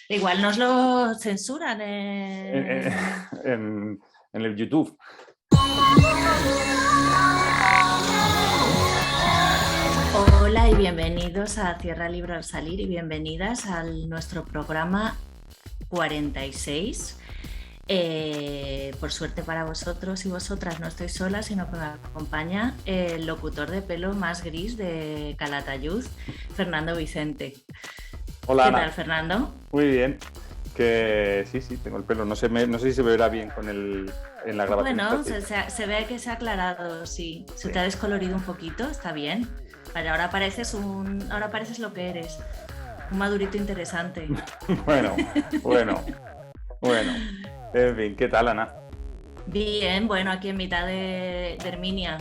Igual nos lo censuran en el YouTube. Hola y bienvenidos a Cierra Libro al Salir y bienvenidas a nuestro programa 46. Por suerte para vosotros y vosotras no estoy sola, sino que me acompaña el locutor de pelo más gris de Calatayud, Fernando Vicente. Hola, ¿Qué Ana. tal, Fernando? Muy bien. Que sí, tengo el pelo. No sé si se verá bien en la grabación. Bueno, se ve que se ha aclarado, sí. Se te ha descolorido un poquito, está bien. Vale, ahora pareces lo que eres. Un madurito interesante. Bueno. En fin, ¿qué tal, Ana? Bien, bueno, aquí en mitad de Herminia.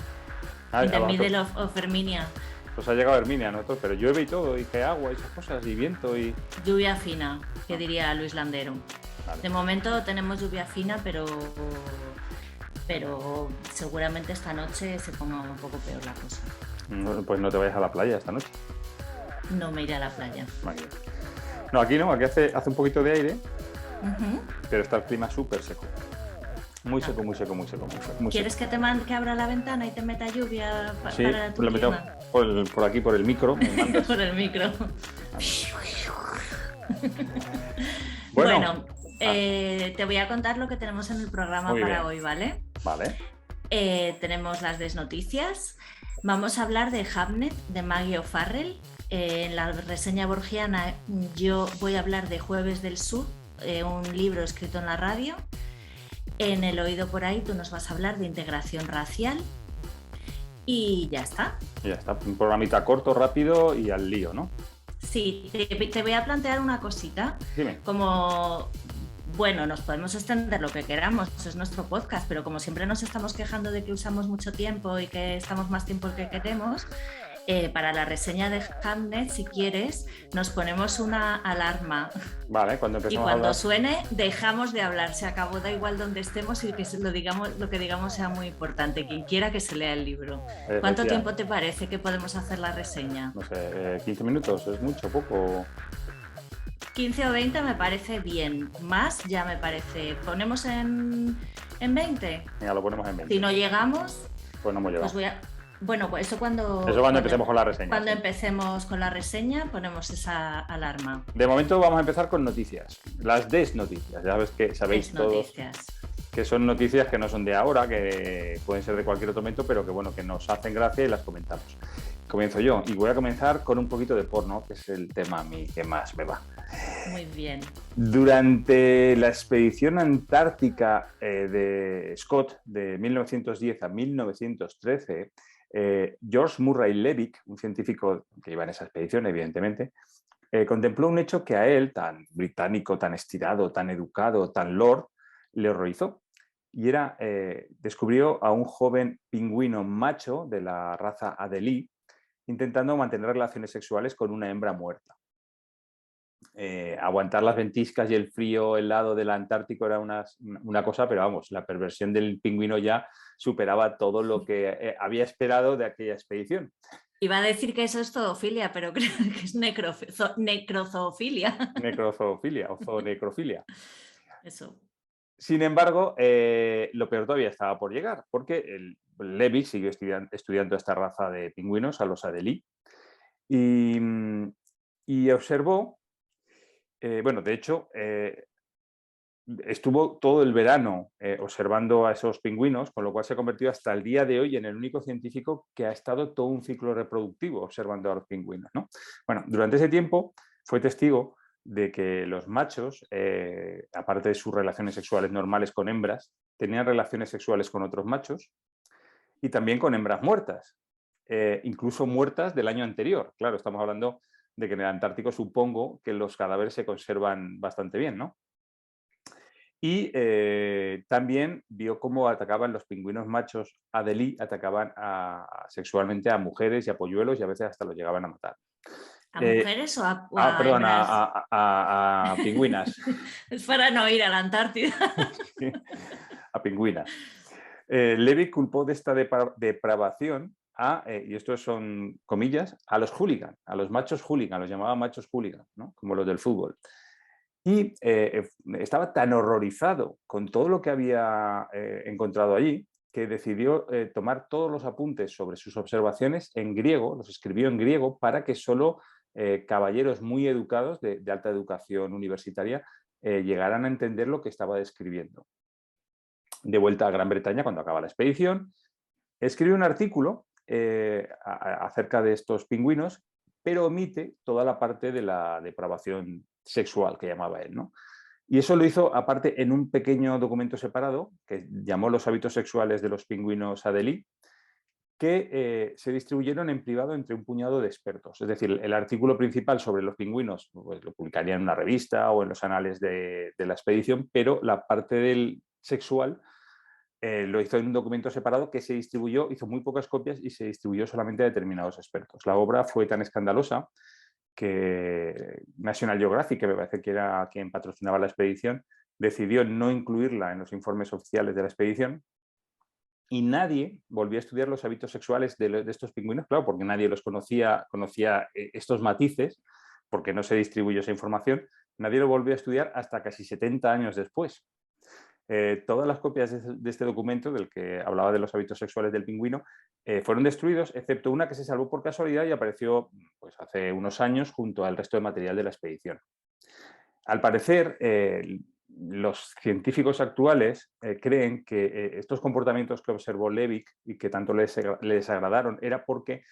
In the middle of Herminia. Pues ha llegado Herminia, ¿no? Pero llueve y todo, y que agua y esas cosas, y viento y... Lluvia fina, que diría Luis Landero. Vale. De momento tenemos lluvia fina, pero seguramente esta noche se ponga un poco peor la cosa. Pues no te vayas a la playa esta noche. No me iré a la playa. Vale. No, aquí hace un poquito de aire, pero está el clima súper seco. Muy seco. ¿Quieres que que abra la ventana y te meta lluvia sí, para tu lo meto por aquí, por el micro. Por el micro. Bueno, te voy a contar lo que tenemos en el programa para hoy, ¿vale? Vale. Tenemos las desnoticias. Vamos a hablar de Hamnet, de Maggie O'Farrell. En la reseña borgiana yo voy a hablar de Jueves del Sur, un libro escrito en la radio. En El oído por ahí tú nos vas a hablar de integración racial. Y ya está. Un programita corto, rápido y al lío, ¿no? Sí, te voy a plantear una cosita. Dime. Como, bueno, nos podemos extender lo que queramos, es nuestro podcast, pero como siempre nos estamos quejando de que usamos mucho tiempo y que estamos más tiempo del que queremos, para la reseña de Hamnet, si quieres, nos ponemos una alarma. Vale, cuando empecemos y cuando a hablar... suene, dejamos de hablar. Se acabó, da igual donde estemos y que lo que digamos sea muy importante. Quien quiera que se lea el libro. ¿Cuánto tiempo te parece que podemos hacer la reseña? No sé, 15 minutos, ¿es mucho, poco? 15 o 20 me parece bien. Más ya me parece. ¿Ponemos en 20? Venga, lo ponemos en 20. Si no llegamos, pues no hemos llegado. Bueno, pues eso cuando empecemos con la reseña. Cuando empecemos con la reseña ponemos esa alarma. De momento vamos a empezar con noticias. Las desnoticias. Ya sabéis todos que son noticias que no son de ahora, que pueden ser de cualquier otro momento, pero que nos hacen gracia y las comentamos. Comienzo yo y voy a comenzar con un poquito de porno, que es el tema a mí que más me va. Muy bien. Durante la expedición antártica de Scott de 1910 a 1913, George Murray Levick, un científico que iba en esa expedición, evidentemente, contempló un hecho que a él, tan británico, tan estirado, tan educado, tan lord, le horrorizó. Y descubrió a un joven pingüino macho de la raza Adelie intentando mantener relaciones sexuales con una hembra muerta. Aguantar las ventiscas y el frío helado del Antártico era una cosa, pero vamos, la perversión del pingüino ya superaba todo lo que había esperado de aquella expedición. Iba a decir que eso es zoofilia, pero creo que es necrozoofilia. Necrozoofilia o zoonecrofilia. Eso. Sin embargo, lo peor todavía estaba por llegar, porque Levick siguió estudiando esta raza de pingüinos, a los Adelie, y observó, de hecho, estuvo todo el verano observando a esos pingüinos, con lo cual se ha convertido hasta el día de hoy en el único científico que ha estado todo un ciclo reproductivo observando a los pingüinos, ¿no? Bueno, durante ese tiempo fue testigo de que los machos, aparte de sus relaciones sexuales normales con hembras, tenían relaciones sexuales con otros machos y también con hembras muertas, incluso muertas del año anterior. Claro, estamos hablando de que en el Antártico supongo que los cadáveres se conservan bastante bien, ¿no? Y también vio cómo atacaban los pingüinos machos Adelie, atacaban sexualmente a mujeres y a polluelos y a veces hasta los llegaban a matar. ¿A mujeres o a perdón, hembras? a pingüinas. Es para no ir a la Antártida. A pingüinas. Levick culpó de esta depravación y esto son comillas, a los hooligan, a los machos hooligan, los llamaba machos hooligan, ¿no? Como los del fútbol. Y estaba tan horrorizado con todo lo que había encontrado allí que decidió tomar todos los apuntes sobre sus observaciones en griego, los escribió en griego para que solo caballeros muy educados de alta educación universitaria llegaran a entender lo que estaba describiendo. De vuelta a Gran Bretaña, cuando acaba la expedición, escribe un artículo acerca de estos pingüinos, pero omite toda la parte de la depravación sexual que llamaba él, ¿no? Y eso lo hizo aparte en un pequeño documento separado que llamó Los hábitos sexuales de los pingüinos Adelie, que se distribuyeron en privado entre un puñado de expertos. Es decir, el artículo principal sobre los pingüinos pues, lo publicaría en una revista o en los anales de la expedición, pero la parte del sexual lo hizo en un documento separado que se distribuyó, hizo muy pocas copias y se distribuyó solamente a determinados expertos. La obra fue tan escandalosa que National Geographic, que me parece que era quien patrocinaba la expedición, decidió no incluirla en los informes oficiales de la expedición y nadie volvió a estudiar los hábitos sexuales de estos pingüinos, claro, porque nadie los conocía estos matices, porque no se distribuyó esa información, nadie lo volvió a estudiar hasta casi 70 años después. Todas las copias de este documento, del que hablaba de los hábitos sexuales del pingüino, fueron destruidos, excepto una que se salvó por casualidad y apareció pues, hace unos años junto al resto de material de la expedición. Al parecer, los científicos actuales creen que estos comportamientos que observó Levick y que tanto les agradaron era porque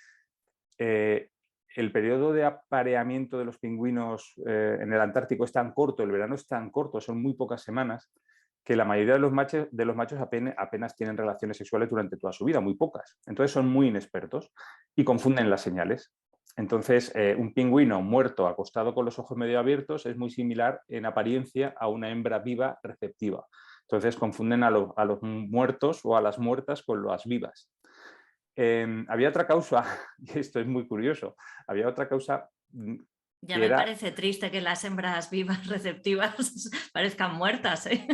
el periodo de apareamiento de los pingüinos en el Antártico es tan corto, el verano es tan corto, son muy pocas semanas, que la mayoría de los machos apenas tienen relaciones sexuales durante toda su vida, muy pocas. Entonces son muy inexpertos y confunden las señales. Entonces, un pingüino muerto acostado con los ojos medio abiertos es muy similar en apariencia a una hembra viva receptiva. Entonces confunden a los muertos o a las muertas con las vivas. Había otra causa, y esto es muy curioso, había otra causa. Ya me parece triste que las hembras vivas receptivas parezcan muertas, ¿eh?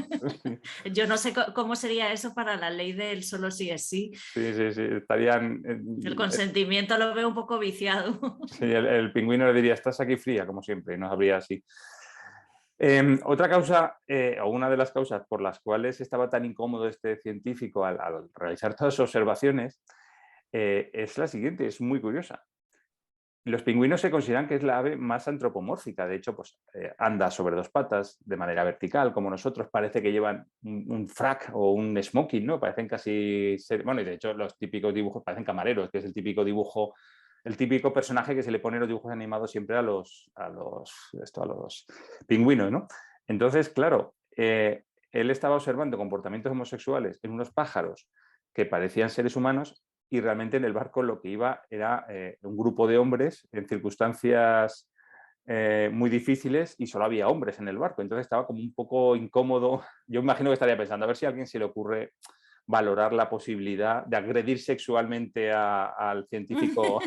Yo no sé cómo sería eso para la ley del solo sí es sí. Sí, estarían... El consentimiento lo veo un poco viciado. Sí, el pingüino le diría, estás aquí fría, como siempre, y no habría así. Otra causa, o una de las causas por las cuales estaba tan incómodo este científico al realizar todas sus observaciones, es la siguiente, es muy curiosa. Los pingüinos se consideran que es la ave más antropomórfica. De hecho, pues, anda sobre dos patas de manera vertical, como nosotros. Parece que llevan un frac o un smoking, ¿no? Parecen casi... Bueno, y de hecho los típicos dibujos parecen camareros, que es el típico dibujo, el típico personaje que se le pone en los dibujos animados siempre a los pingüinos, ¿no? Entonces, claro, él estaba observando comportamientos homosexuales en unos pájaros que parecían seres humanos y realmente en el barco lo que iba era un grupo de hombres en circunstancias muy difíciles y solo había hombres en el barco. Entonces estaba como un poco incómodo. Yo imagino que estaría pensando, a ver si a alguien se le ocurre valorar la posibilidad de agredir sexualmente al científico.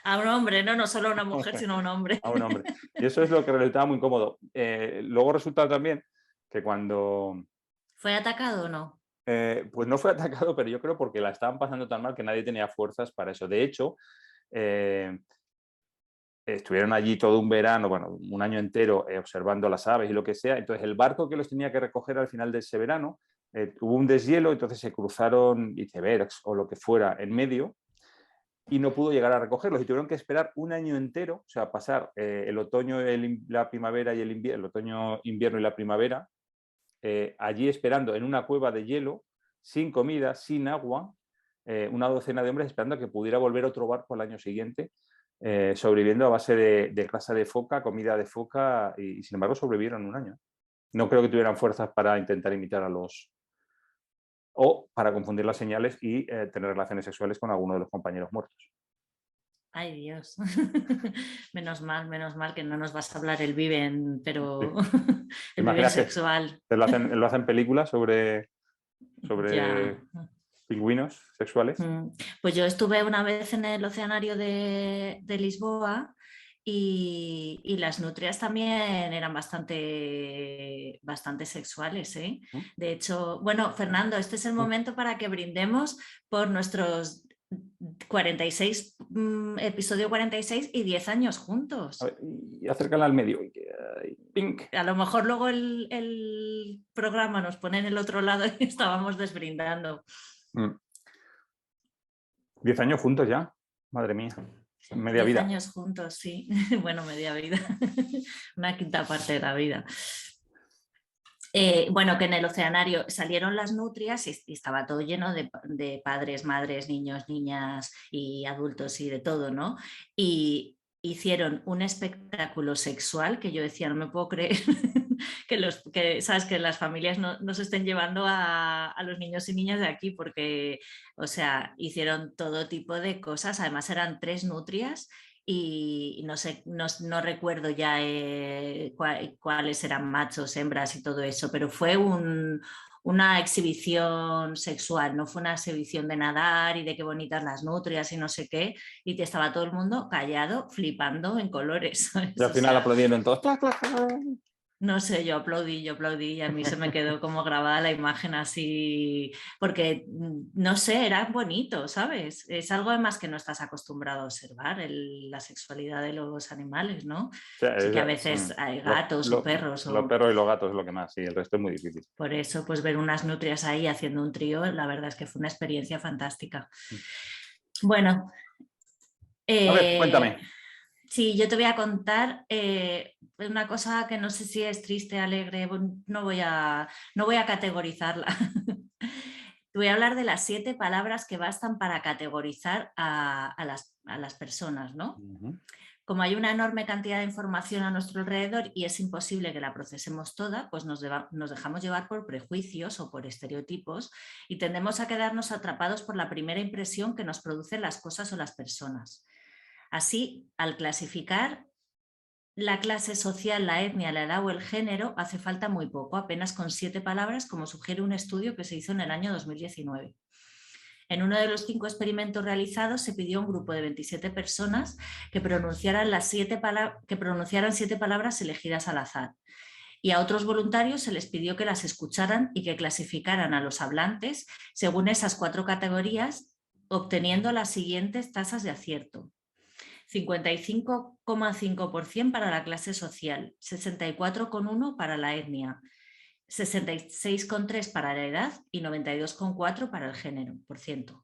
A un hombre, no solo a una mujer, sino a un hombre. A un hombre. Y eso es lo que resultaba muy incómodo. Luego resulta también que cuando... ¿Fue atacado o no? Pues no fue atacado, pero yo creo porque la estaban pasando tan mal que nadie tenía fuerzas para eso. De hecho, estuvieron allí todo un verano, bueno, un año entero observando las aves y lo que sea. Entonces el barco que los tenía que recoger al final de ese verano hubo un deshielo, entonces se cruzaron icebergs o lo que fuera en medio y no pudo llegar a recogerlos y tuvieron que esperar un año entero, o sea, pasar el otoño, la primavera y el invierno, el otoño, invierno y la primavera allí esperando en una cueva de hielo, sin comida, sin agua, una docena de hombres esperando a que pudiera volver otro barco al año siguiente, sobreviviendo a base de grasa de foca, comida de foca, y sin embargo sobrevivieron un año. No creo que tuvieran fuerzas para intentar imitar a los... o para confundir las señales y tener relaciones sexuales con alguno de los compañeros muertos. Ay, Dios. Menos mal que no nos vas a hablar el Viven, pero el Viven sexual. Lo hacen películas sobre pingüinos sexuales. Pues yo estuve una vez en el Oceanario de Lisboa y las nutrias también eran bastante sexuales, ¿eh? De hecho, bueno, Fernando, este es el momento para que brindemos por nuestros 46, episodio 46 y 10 años juntos. A ver, y acércala al medio. Pink. A lo mejor luego el programa nos pone en el otro lado y estábamos desbrindando. 10 años juntos ya, madre mía. Media 10 vida. años juntos, sí. Bueno, media vida. Una quinta parte de la vida. Bueno, que en el oceanario salieron las nutrias y estaba todo lleno de padres, madres, niños, niñas y adultos y de todo, ¿no? Y hicieron un espectáculo sexual que yo decía, no me puedo creer ¿sabes? Que las familias no se estén llevando a los niños y niñas de aquí porque, o sea, hicieron todo tipo de cosas. Además eran 3 nutrias y no sé, no recuerdo ya cuáles eran machos, hembras y todo eso, pero fue una exhibición sexual, no fue una exhibición de nadar y de qué bonitas las nutrias y no sé qué, y te estaba todo el mundo callado, flipando en colores, ¿sabes? Y al final aplaudieron todos. No sé, yo aplaudí y a mí se me quedó como grabada la imagen así, porque no sé, era bonito, ¿sabes? Es algo además que no estás acostumbrado a observar, la sexualidad de los animales, ¿no? O sea, Sí que a veces hay gatos o perros los perros y los gatos es lo que más, y el resto es muy difícil. por eso, pues ver unas nutrias ahí haciendo un trío, la verdad es que fue una experiencia fantástica. Bueno. A ver, cuéntame. Sí, yo te voy a contar una cosa que no sé si es triste, alegre, no voy a categorizarla. Te voy a hablar de las 7 palabras que bastan para categorizar a las personas, ¿no? Como hay una enorme cantidad de información a nuestro alrededor y es imposible que la procesemos toda, pues nos dejamos llevar por prejuicios o por estereotipos y tendemos a quedarnos atrapados por la primera impresión que nos producen las cosas o las personas. Así, al clasificar la clase social, la etnia, la edad o el género, hace falta muy poco, apenas con 7 palabras, como sugiere un estudio que se hizo en el año 2019. En uno de los 5 experimentos realizados se pidió a un grupo de 27 personas que pronunciaran 7 palabras elegidas al azar. Y a otros voluntarios se les pidió que las escucharan y que clasificaran a los hablantes según esas 4 categorías, obteniendo las siguientes tasas de acierto. 55,5% para la clase social, 64,1% para la etnia, 66,3% para la edad y 92,4% para el género, por ciento.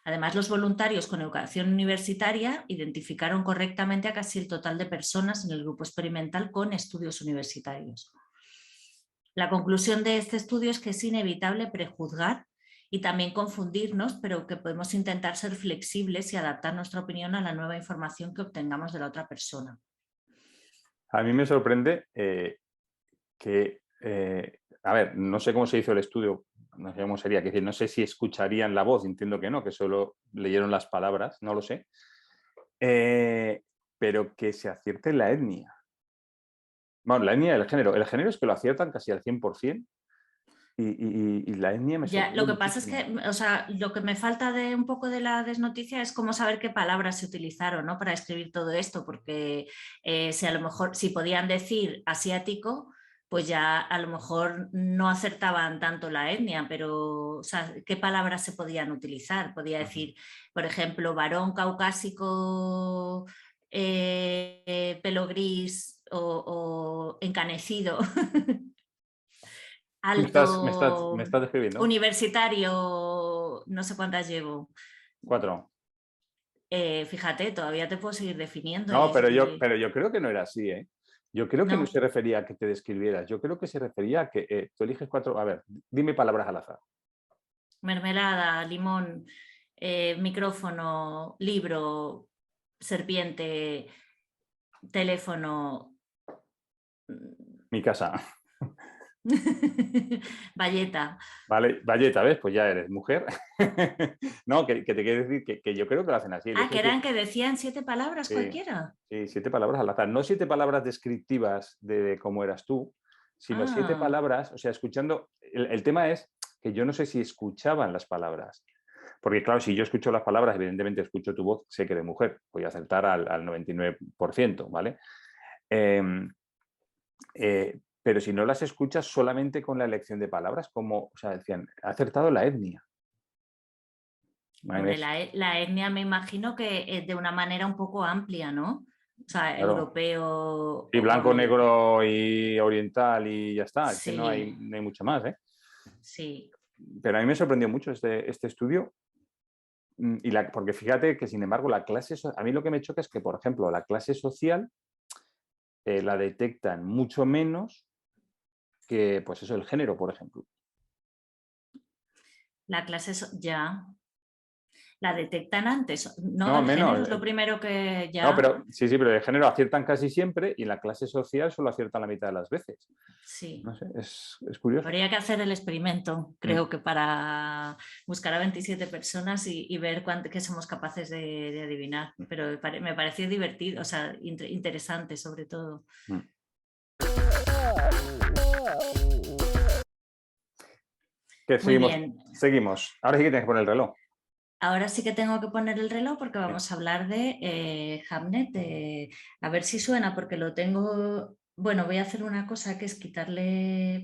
Además, los voluntarios con educación universitaria identificaron correctamente a casi el total de personas en el grupo experimental con estudios universitarios. La conclusión de este estudio es que es inevitable prejuzgar y también confundirnos, pero que podemos intentar ser flexibles y adaptar nuestra opinión a la nueva información que obtengamos de la otra persona. A mí me sorprende que, a ver, no sé cómo se hizo el estudio, no sé cómo sería, que decir, no sé si escucharían la voz, entiendo que no, que solo leyeron las palabras, no lo sé, pero que se acierte la etnia. Bueno, la etnia y el género es que lo aciertan casi al 100%. Y la etnia me sorprende. Lo que pasa es que, o sea, lo que me falta de un poco de la desnoticia es cómo saber qué palabras se utilizaron, ¿no? Para escribir todo esto, porque si a lo mejor, si podían decir asiático, pues ya a lo mejor no acertaban tanto la etnia, pero, o sea, ¿qué palabras se podían utilizar? Podía decir, por ejemplo, varón caucásico, pelo gris o encanecido. Me Alto, estás describiendo. universitario, no sé cuántas llevo. 4. Fíjate, todavía te puedo seguir definiendo. No, pero yo creo que no era así, ¿eh? Yo creo que no No, se refería a que te describieras. Yo creo que se refería a que tú eliges 4. A ver, dime palabras al azar. mermelada, limón, micrófono, libro, serpiente, teléfono, Mi casa. valleta. Vale, Valleta, ¿ves? Pues ya eres mujer. No, que te quiero decir que yo creo que lo hacen así. Ah, que eran que decían 7 palabras Sí, cualquiera. sí, 7 palabras al azar. No 7 palabras descriptivas de cómo eras tú, sino 7 Ah, palabras, o sea, escuchando. El tema es que yo no sé si escuchaban las palabras. Porque claro, si yo escucho las palabras, evidentemente escucho tu voz, sé que eres mujer, voy a acertar al 99%, ¿vale? Pero si no las escuchas solamente con la elección de palabras, como, o sea, decían, ha acertado la etnia. Hombre, la etnia me imagino que es de una manera un poco amplia, ¿no? O sea, Claro. europeo Y o por blanco, lo... negro y oriental y ya está. Es que no hay Sí, mucho más, ¿eh? sí. Pero a mí me sorprendió mucho este estudio. Porque fíjate que, sin embargo, a mí lo que me choca es que, por ejemplo, la clase social la detectan mucho menos que, pues eso, el género, por ejemplo. La clase ya la detectan antes. No, No, el género menos. es lo primero que No, ya... pero sí, pero el género aciertan casi siempre y la clase social solo aciertan la mitad de las veces. Sí. No sé, es curioso. Habría que hacer el experimento, creo que para buscar a 27 personas y ver qué somos capaces de adivinar. Pero me pareció divertido, o sea, interesante sobre todo. Que Muy seguimos, bien. seguimos. Ahora sí que tienes que poner el reloj. Ahora sí que tengo que poner el reloj porque vamos a hablar de Hamnet. A ver si suena porque lo tengo... Bueno, voy a hacer una cosa que es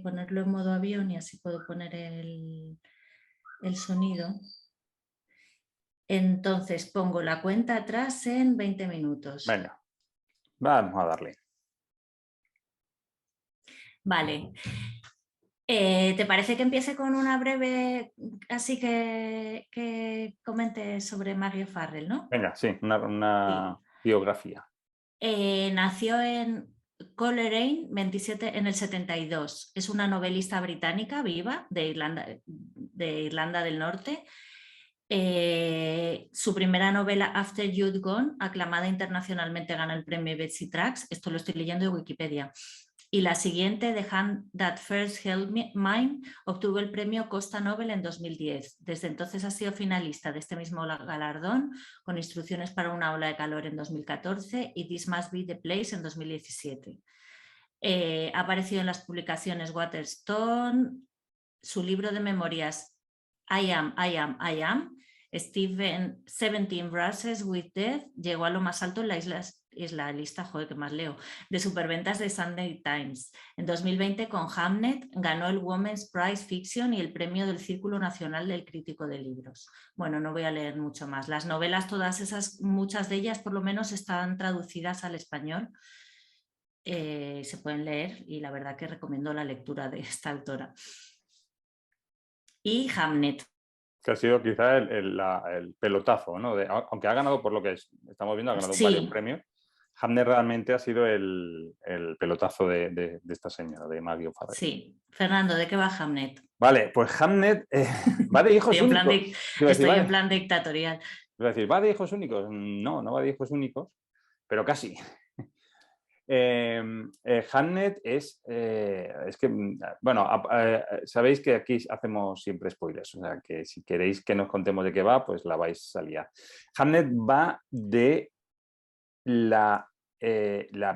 ponerlo en modo avión y así puedo poner el sonido. Entonces pongo la cuenta atrás en 20 minutos. Venga, vamos a darle. Vale. ¿Te parece que empiece con una breve, así que comente sobre Mario Farrell, ¿no? Venga, sí, una Sí. biografía. Nació en Coleraine 27 en el 72. Es una novelista británica viva de Irlanda del Norte. Su primera novela, After You'd Gone, aclamada internacionalmente, gana el premio Betsy Tracks. Esto lo estoy leyendo de Wikipedia. Y la siguiente, The Hand That First Held Mine, obtuvo el premio Costa Nobel en 2010. Desde entonces ha sido finalista de este mismo galardón, con Instrucciones para una ola de calor en 2014 y This Must Be the Place en 2017. Ha aparecido en las publicaciones Waterstone, su libro de memorias I Am, I Am, I Am, 17 Brushes with Death, llegó a lo más alto en la lista, joder, que más leo, de superventas de Sunday Times. En 2020 con Hamnet ganó el Women's Prize Fiction y el premio del Círculo Nacional del Crítico de Libros. Bueno, no voy a leer mucho más. Las novelas, todas esas, muchas de ellas por lo menos están traducidas al español. Se pueden leer y la verdad que recomiendo la lectura de esta autora. Y Hamnet. Que ha sido quizá el pelotazo, ¿no? Aunque ha ganado, por lo que estamos viendo, ha ganado varios premios. Hamnet realmente ha sido el pelotazo de esta señora, de Mario Farrell. Sí. Fernando, ¿de qué va Hamnet? Vale, pues Hamnet va de hijos únicos. Estoy en plan dictatorial. Iba a decir, ¿va de hijos únicos? No, no va de hijos únicos, pero casi. Hamnet es que, bueno, sabéis que aquí hacemos siempre spoilers, o sea que si queréis que nos contemos de qué va, pues la vais a liar. Hamnet va de la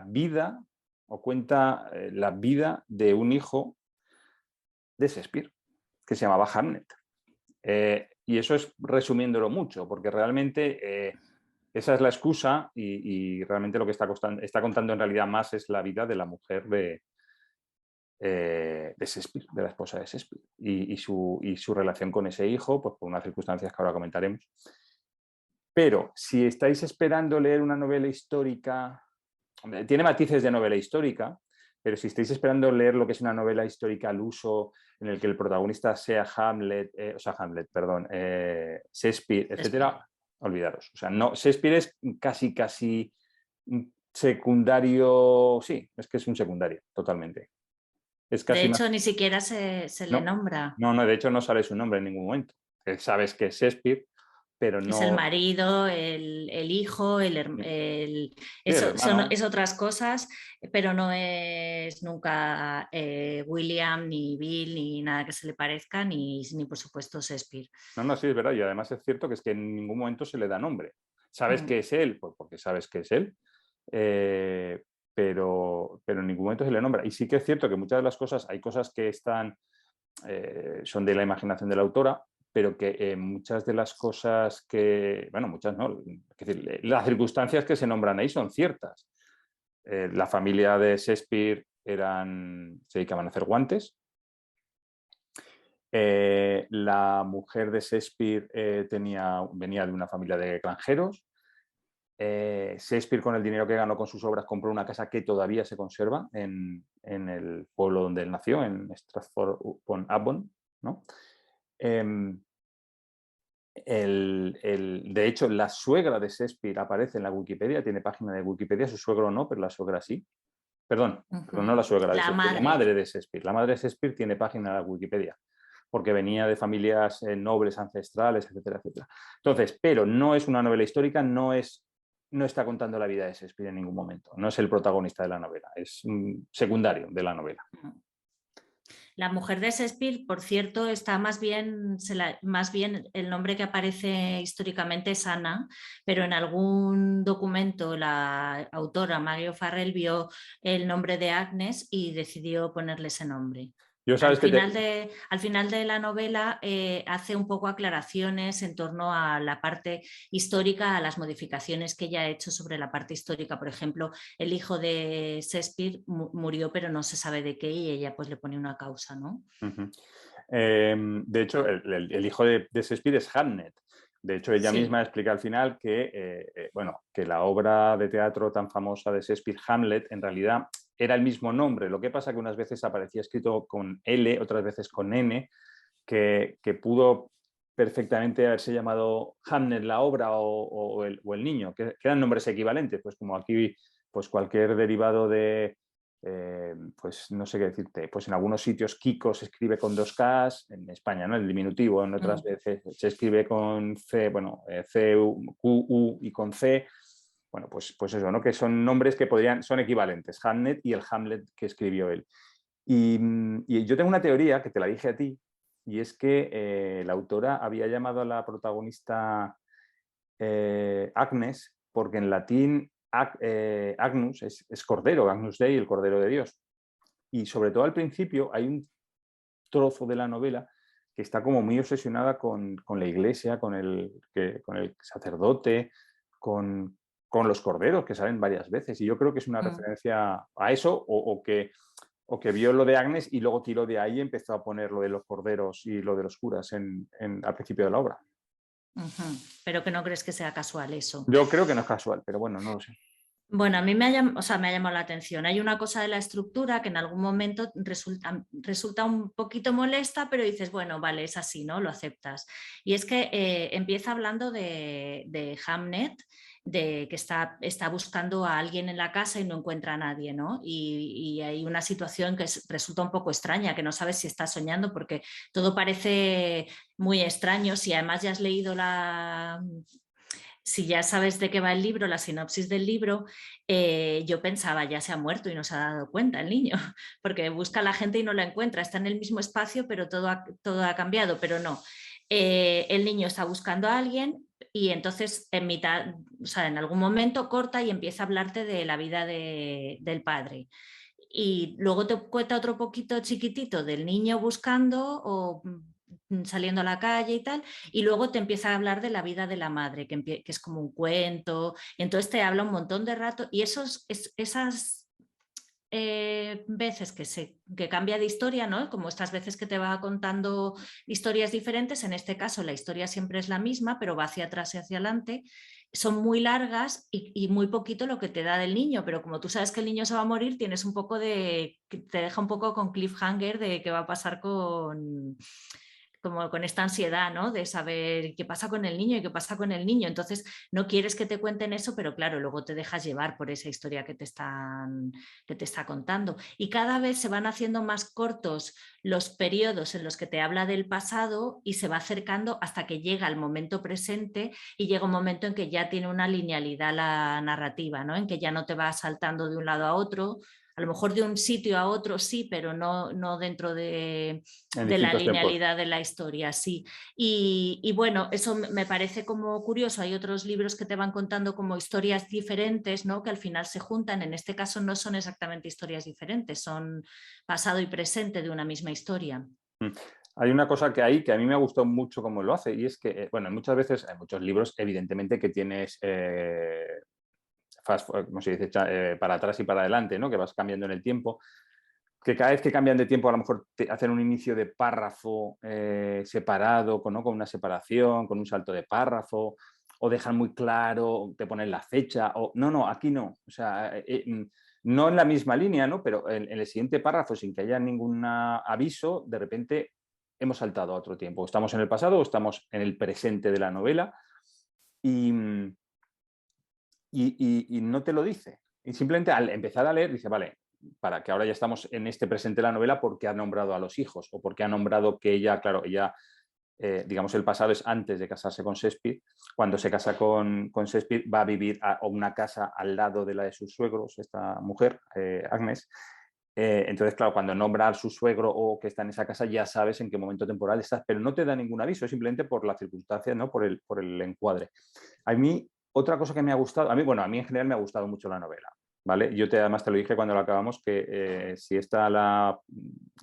vida, o cuenta la vida de un hijo de Shakespeare, que se llamaba Hamnet. Y eso es resumiéndolo mucho, porque realmente... esa es la excusa y realmente lo que está contando en realidad más es la vida de la mujer de Shakespeare, de la esposa de Shakespeare, y su relación con ese hijo, pues por unas circunstancias que ahora comentaremos. Pero si estáis esperando leer una novela histórica, tiene matices de novela histórica, pero si estáis esperando leer lo que es una novela histórica al uso, en el que el protagonista sea Shakespeare, etcétera, olvidaros. O sea, no, Shakespeare es casi un secundario, sí, es que es un secundario, totalmente. Es casi de hecho, ni siquiera se le nombra. No, de hecho no sale su nombre en ningún momento. Sabes que es Shakespeare, pero no... Es el marido, el hijo, hermano. es otras cosas, pero no es nunca William, ni Bill, ni nada que se le parezca, ni por supuesto Shakespeare. No, sí, es verdad. Y además es cierto que es que en ningún momento se le da nombre. ¿Sabes que es él? Pues porque sabes que es él. Pero en ningún momento se le nombra. Y sí que es cierto que muchas de las cosas, hay cosas que son de la imaginación de la autora, pero que muchas de las cosas muchas no, es decir, las circunstancias que se nombran ahí son ciertas. La familia de Shakespeare se dedicaban a hacer guantes. La mujer de Shakespeare venía de una familia de granjeros. Shakespeare, con el dinero que ganó con sus obras, compró una casa que todavía se conserva en el pueblo donde él nació, en Stratford-upon-Avon, ¿no? De hecho, la suegra de Shakespeare aparece en la Wikipedia, tiene página de Wikipedia, su suegro no, pero la suegra sí. Perdón, no la suegra de La Shakespeare, la madre. madre de Shakespeare. La madre de Shakespeare tiene página de la Wikipedia, porque venía de familias nobles ancestrales, etcétera, etcétera. Entonces, pero no es una novela histórica, no está contando la vida de Shakespeare en ningún momento, no es el protagonista de la novela, es un secundario de la novela. La mujer de Shakespeare, por cierto, está más bien el nombre que aparece históricamente es Ana, pero en algún documento la autora Maggie O'Farrell vio el nombre de Agnes y decidió ponerle ese nombre. Yo sabes que Al final de la novela hace un poco aclaraciones en torno a la parte histórica, a las modificaciones que ella ha hecho sobre la parte histórica. Por ejemplo, el hijo de Shakespeare murió, pero no se sabe de qué, y ella pues le pone una causa, ¿no? De hecho, el hijo de Shakespeare es Hamlet. De hecho, ella misma explica al final que la obra de teatro tan famosa de Shakespeare, Hamlet, en realidad era el mismo nombre. Lo que pasa que unas veces aparecía escrito con L, otras veces con N, que pudo perfectamente haberse llamado Hamlet la obra o el niño, que eran nombres equivalentes, pues como aquí pues cualquier derivado de, pues no sé qué decirte, pues en algunos sitios Kiko se escribe con 2Ks, en España, ¿no? El diminutivo, en otras veces se escribe con C, bueno, C, Q, U y con C. Bueno, pues eso, ¿no? Que son nombres que son equivalentes, Hamlet y el Hamlet que escribió él. Y yo tengo una teoría que te la dije a ti, y es que la autora había llamado a la protagonista Agnes porque en latín Agnus es cordero, Agnus Dei, el cordero de Dios. Y sobre todo al principio hay un trozo de la novela que está como muy obsesionada con la iglesia, con el sacerdote, con los corderos que salen varias veces. Y yo creo que es una referencia a eso o que vio lo de Agnes y luego tiró de ahí y empezó a poner lo de los corderos y lo de los curas al principio de la obra. Pero que no crees que sea casual eso. Yo creo que no es casual, pero bueno, no lo sé. Bueno, a mí me ha llamado la atención. Hay una cosa de la estructura que en algún momento resulta un poquito molesta, pero dices, bueno, vale, es así, ¿no? Lo aceptas. Y es que empieza hablando de Hamlet, de que está buscando a alguien en la casa y no encuentra a nadie, ¿no? Y hay una situación que resulta un poco extraña, que no sabes si está soñando porque todo parece muy extraño. Si además ya has leído si ya sabes de qué va el libro, la sinopsis del libro, yo pensaba, ya se ha muerto y no se ha dado cuenta el niño, porque busca a la gente y no la encuentra, está en el mismo espacio, pero todo ha cambiado, pero no. El niño está buscando a alguien y entonces en mitad, o sea, en algún momento corta y empieza a hablarte de la vida del padre. Y luego te cuenta otro poquito chiquitito del niño buscando o saliendo a la calle y tal, y luego te empieza a hablar de la vida de la madre, que es como un cuento, y entonces te habla un montón de rato, y esas veces que cambia de historia, ¿no? Como estas veces que te va contando historias diferentes, en este caso la historia siempre es la misma, pero va hacia atrás y hacia adelante, son muy largas y muy poquito lo que te da del niño, pero como tú sabes que el niño se va a morir, tienes un poco te deja un poco con cliffhanger de qué va a pasar como con esta ansiedad, ¿no? De saber qué pasa con el niño y qué pasa con el niño. Entonces, no quieres que te cuenten eso, pero claro, luego te dejas llevar por esa historia que te está contando. Y cada vez se van haciendo más cortos los periodos en los que te habla del pasado y se va acercando hasta que llega al momento presente y llega un momento en que ya tiene una linealidad la narrativa, ¿no? En que ya no te va saltando de un lado a otro, a lo mejor de un sitio a otro sí, pero no dentro de la linealidad de la historia, sí. Y bueno, eso me parece como curioso. Hay otros libros que te van contando como historias diferentes, ¿no? Que al final se juntan. En este caso no son exactamente historias diferentes, son pasado y presente de una misma historia. Hay una cosa que hay que a mí me ha gustado mucho cómo lo hace, y es que, bueno, muchas veces hay muchos libros, evidentemente, que tienes como se dice, para atrás y para adelante, ¿no? Que vas cambiando en el tiempo. que cada vez que cambian de tiempo a lo mejor hacen un inicio de párrafo separado, ¿no? Con una separación, con un salto de párrafo, o dejan muy claro, te ponen la fecha, o no, aquí no. O sea, no en la misma línea, ¿no? Pero en el siguiente párrafo, sin que haya ningún aviso, de repente hemos saltado a otro tiempo. Estamos en el pasado o estamos en el presente de la novela y, y no te lo dice. Y simplemente al empezar a leer dice, vale, para que ahora ya estamos en este presente de la novela porque ha nombrado a los hijos o porque ha nombrado que ella, claro, ella, digamos, el pasado es antes de casarse con Shakespeare. Cuando se casa con Shakespeare va a vivir a una casa al lado de la de sus suegros, esta mujer, Agnes. Entonces, claro, cuando nombra a su suegro o que está en esa casa, ya sabes en qué momento temporal estás, pero no te da ningún aviso, simplemente por las circunstancias, ¿no? Por el encuadre. A mí, otra cosa que me ha gustado, bueno, a mí en general me ha gustado mucho la novela, ¿vale? Yo además te lo dije cuando la acabamos, que si esta la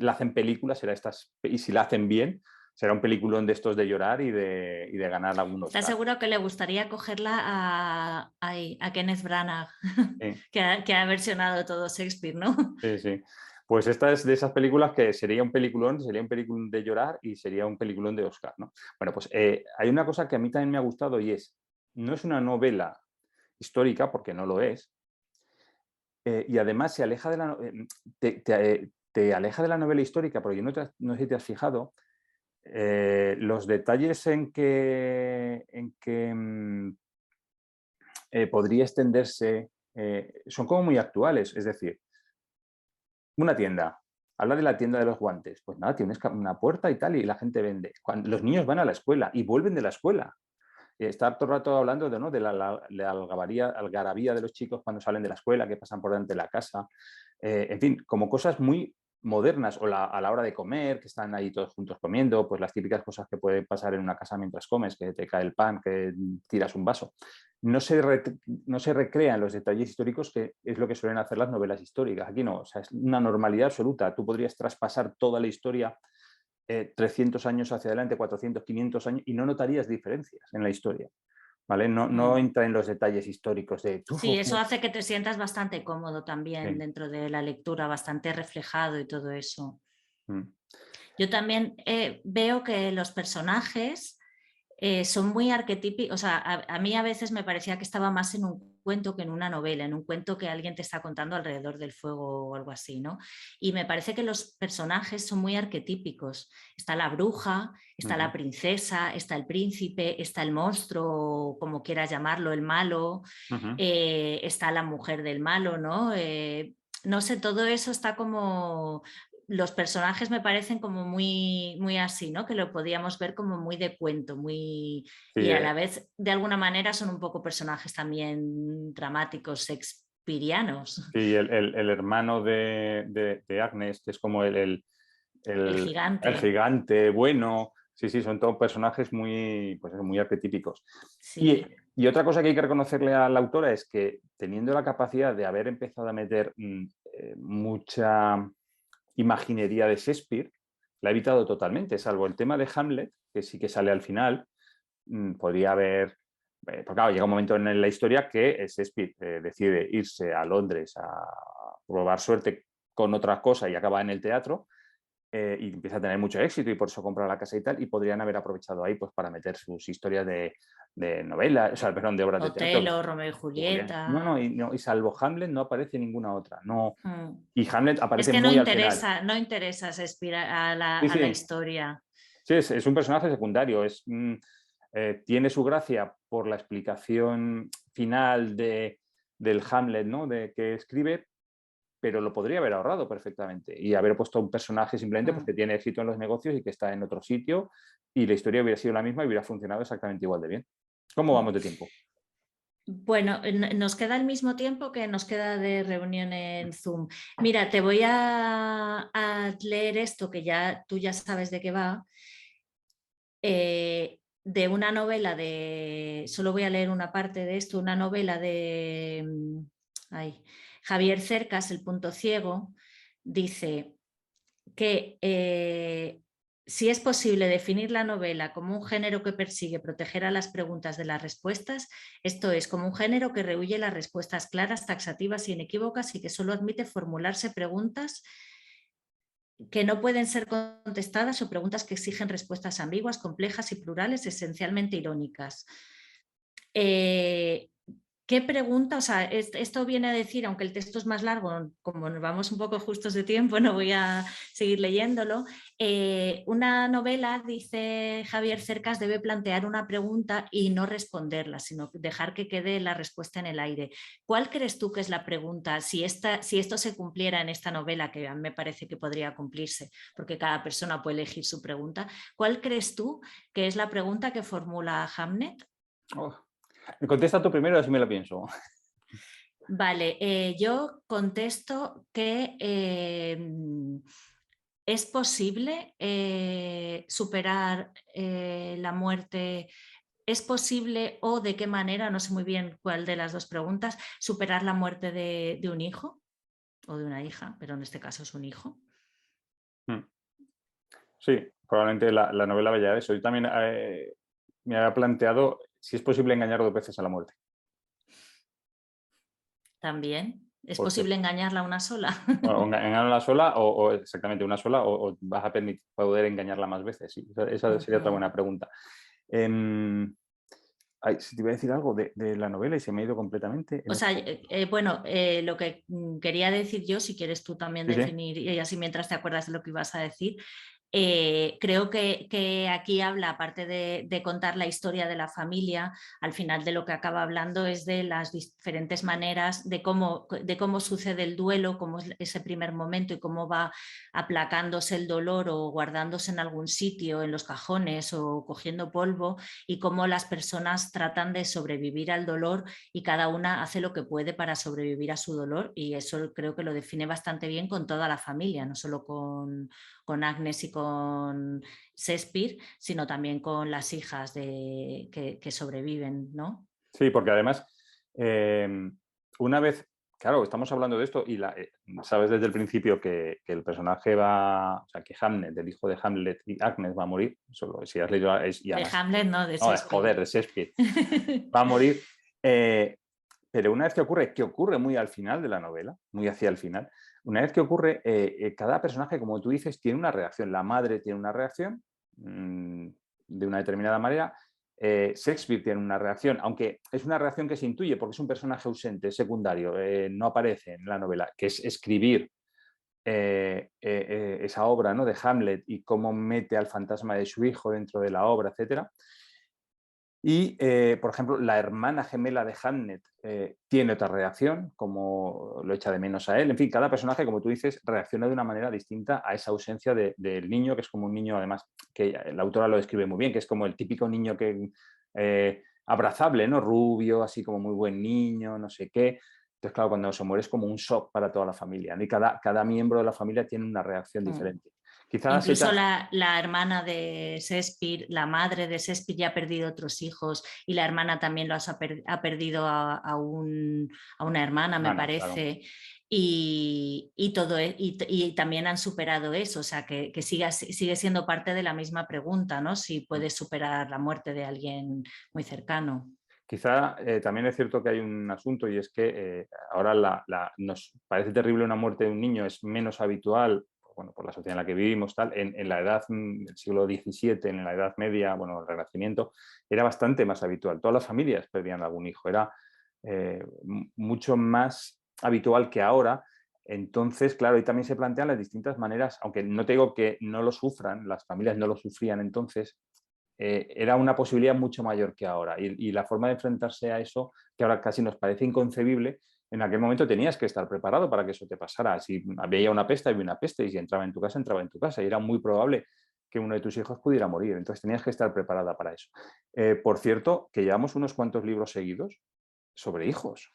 hacen película, será estas, y si la hacen bien, será un peliculón de estos de llorar y de ganar algún ¿Estás Oscar. seguro que le gustaría cogerla a Kenneth Branagh, Sí. que ha versionado todo Shakespeare, ¿no? Sí, sí. Pues esta es de esas películas que sería un peliculón de llorar y sería un peliculón de Oscar, ¿no? Bueno, pues hay una cosa que a mí también me ha gustado y es, no es una novela histórica, porque no lo es, y además se aleja de te aleja de la novela histórica, porque yo no sé si te has fijado, los detalles en que podría extenderse son como muy actuales, es decir, una tienda. Habla de la tienda de los guantes. Pues nada, tienes una puerta y tal, y la gente vende. Los niños van a la escuela y vuelven de la escuela. Está todo el rato hablando de, ¿no? de la algarabía de los chicos cuando salen de la escuela, que pasan por delante de la casa. En fin, como cosas muy modernas, o a la hora de comer, que están ahí todos juntos comiendo, pues las típicas cosas que pueden pasar en una casa mientras comes, que te cae el pan, que tiras un vaso. No se recrean los detalles históricos, que es lo que suelen hacer las novelas históricas. Aquí no, o sea, es una normalidad absoluta. Tú podrías traspasar toda la historia 300 años hacia adelante, 400, 500 años, y no notarías diferencias en la historia. ¿Vale? No entra en los detalles históricos de... Sí, eso hace que te sientas bastante cómodo también Sí. dentro de la lectura, bastante reflejado y todo eso. Mm. Yo también veo que los personajes son muy arquetípicos, o sea, a mí a veces me parecía que estaba más en un cuento que en una novela, en un cuento que alguien te está contando alrededor del fuego o algo así, ¿no? Y me parece que los personajes son muy arquetípicos. Está la bruja, está la princesa, está el príncipe, está el monstruo, como quieras llamarlo, el malo, está la mujer del malo, ¿no? No sé, todo eso está como los personajes me parecen como muy, muy así, ¿no? Que lo podíamos ver como muy de cuento, muy... Sí, y a la vez, de alguna manera, son un poco personajes también dramáticos, shakespearianos. sí, el hermano de Agnes, que es como El el gigante. gigante bueno. Sí, sí, son todos personajes muy, pues, muy arquetípicos. Sí. Y otra cosa que hay que reconocerle a la autora es que, teniendo la capacidad de haber empezado a meter mucha imaginería de Shakespeare, la ha evitado totalmente, salvo el tema de Hamlet, que sí que sale al final. Podría haber... porque claro, llega un momento en la historia que Shakespeare decide irse a Londres a probar suerte con otra cosa y acaba en el teatro, y empieza a tener mucho éxito y por eso compra la casa y tal, y podrían haber aprovechado ahí pues para meter sus historias de novelas, o sea, perdón, de obras de teatro. Otelo, Romeo y Julieta. Y salvo Hamlet no aparece ninguna otra. No, Mm. y Hamlet Es aparece que muy al final. no interesa Shakespeare Sí, a la sí, historia. sí, es un personaje secundario. Tiene su gracia por la explicación final del Hamlet, ¿no? De que escribe, pero lo podría haber ahorrado perfectamente y haber puesto un personaje simplemente pues, que tiene éxito en los negocios y que está en otro sitio, y la historia hubiera sido la misma y hubiera funcionado exactamente igual de bien. ¿Cómo vamos de tiempo? Bueno, nos queda el mismo tiempo que nos queda de reunión en Zoom. Mira, te voy a leer esto que ya tú ya sabes de qué va, de una novela de, solo voy a leer una parte de esto, una novela de Javier Cercas, El punto ciego, dice que si es posible definir la novela como un género que persigue proteger a las preguntas de las respuestas, esto es, como un género que rehúye las respuestas claras, taxativas y inequívocas y que solo admite formularse preguntas que no pueden ser contestadas o preguntas que exigen respuestas ambiguas, complejas y plurales, esencialmente irónicas. ¿Qué pregunta? O sea, esto viene a decir, aunque el texto es más largo, como nos vamos un poco justos de tiempo, no voy a seguir leyéndolo. Una novela, dice Javier Cercas, debe plantear una pregunta y no responderla, sino dejar que quede la respuesta en el aire. ¿Cuál crees tú que es la pregunta? Si esto se cumpliera en esta novela, que a mí me parece que podría cumplirse, porque cada persona puede elegir su pregunta, ¿cuál crees tú que es la pregunta que formula Hamlet? Oh. Me contesta tú primero, así me lo pienso. Vale, yo contesto que es posible superar la muerte, es posible o de qué manera, no sé muy bien cuál de las dos preguntas, superar la muerte de un hijo o de una hija, pero en este caso es un hijo. Mm. Sí, probablemente la novela vaya a eso. Yo también me había planteado si es posible engañar 2 veces a la muerte. También. ¿Es Porque posible engañarla una sola? o engañarla sola o exactamente una sola o vas a poder engañarla más veces. Sí, esa sería otra buena pregunta. Ay, si te iba a decir algo de la novela y se me ha ido completamente. O sea, bueno, lo que quería decir yo, si quieres tú también Sí, sí. definir, y así mientras te acuerdas de lo que ibas a decir, creo que aquí habla, aparte de contar la historia de la familia, al final de lo que acaba hablando es de las diferentes maneras de cómo sucede el duelo, cómo es ese primer momento y cómo va aplacándose el dolor o guardándose en algún sitio, en los cajones o cogiendo polvo, y cómo las personas tratan de sobrevivir al dolor y cada una hace lo que puede para sobrevivir a su dolor, y eso creo que lo define bastante bien con toda la familia, no solo con Agnes y con Shakespeare, sino también con las hijas que sobreviven, ¿no? Sí, porque además, una vez, claro, estamos hablando de esto y sabes desde el principio que el personaje o sea, que Hamlet, el hijo de Hamlet y Agnes va a morir, solo si has leído, y De además, Hamlet, no, de no, Shakespeare. joder, de Shakespeare, va a morir. Pero una vez que ocurre muy al final de la novela, muy hacia el final, una vez que ocurre, cada personaje, como tú dices, tiene una reacción. La madre tiene una reacción de una determinada manera. Shakespeare tiene una reacción, aunque es una reacción que se intuye porque es un personaje ausente, es secundario, no aparece en la novela, que es escribir esa obra, ¿no?, de Hamlet y cómo mete al fantasma de su hijo dentro de la obra, etcétera. Y, por ejemplo, la hermana gemela de Hamlet tiene otra reacción, como lo echa de menos a él. En fin, cada personaje, como tú dices, reacciona de una manera distinta a esa ausencia del niño, que es como un niño, además, que la autora lo describe muy bien, que es como el típico niño abrazable, ¿no? Rubio, así como muy buen niño, no sé qué. Entonces, claro, cuando se muere es como un shock para toda la familia, ¿no? Y cada miembro de la familia tiene una reacción diferente. Quizás Incluso la hermana de Shakespeare, la madre de Shakespeare ya ha perdido otros hijos, y la hermana también ha perdido a una hermana, me claro. parece, y también han superado eso, o sea que sigue siendo parte de la misma pregunta, ¿no? Si puedes superar la muerte de alguien muy cercano. Quizá también es cierto que hay un asunto y es que ahora nos parece terrible una muerte de un niño, es menos habitual, bueno, por la sociedad en la que vivimos, tal. En la edad del siglo XVII, en la Edad Media, bueno, el Renacimiento, era bastante más habitual. Todas las familias perdían algún hijo, era mucho más habitual que ahora. Entonces, claro, ahí también se plantean las distintas maneras, aunque no te digo que no lo sufran, las familias no lo sufrían entonces, era una posibilidad mucho mayor que ahora. Y la forma de enfrentarse a eso, que ahora casi nos parece inconcebible, en aquel momento tenías que estar preparado para que eso te pasara. Si había una peste, había una peste, y si entraba en tu casa, entraba en tu casa. Y era muy probable que uno de tus hijos pudiera morir. Entonces tenías que estar preparada para eso. Por cierto, que llevamos unos cuantos libros seguidos sobre hijos.